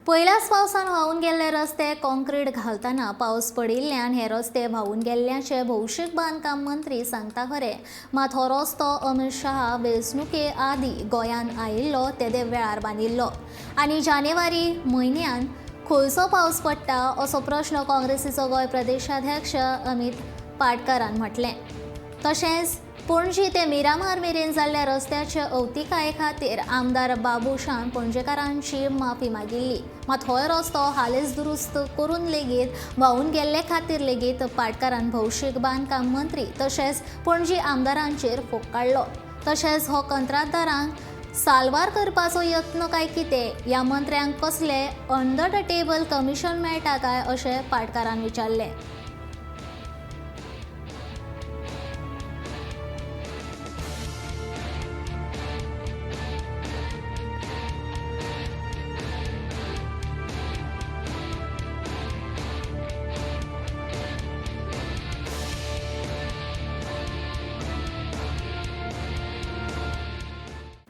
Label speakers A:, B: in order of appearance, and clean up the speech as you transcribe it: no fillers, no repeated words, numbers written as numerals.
A: पहिल्याच पावसान व्हावून गेल्ले रस्ते कॉन्क्रीट घालतना पावस पडिल्ल्यान हे रस्ते व्हावून गेल्ल्याचे भौशीक बांदकाम मंत्री सांगता खरे, मात हो रस्तो अमित शहा वेंचणुके आदीं गोंयान आयिल्लो तेदे वेळार बांदिल्लो आनी जानेवारी म्हयन्यान खंयचो पावस पडटा असो प्रश्न काँग्रेसीचो गोंय प्रदेशाध्यक्ष अमित पाटकरान म्हटलें। तशेंच पणजी ते मिरामार मेरेन जाल्ल्या रस्त्याचे अवतिकाये खातीर आमदार बाबुशान पणजेकारांची माफी मागिल्ली, मात हो रस्तो हालींच दुरुस्त करून लेगीत व्हावून गेल्ले खातीर लेगीत पाटकरान भौशीक बांदकाम मंत्री तशेंच पणजी आमदारांचेर फोग काडलो। तशेंच हो कंत्राटदारांक साल्वार करपाचो यत्न काय कितें, ह्या मंत्र्यांक कसले अंडर द टेबल कमिशन मेळटा काय अशें पाटकरान विचारलें।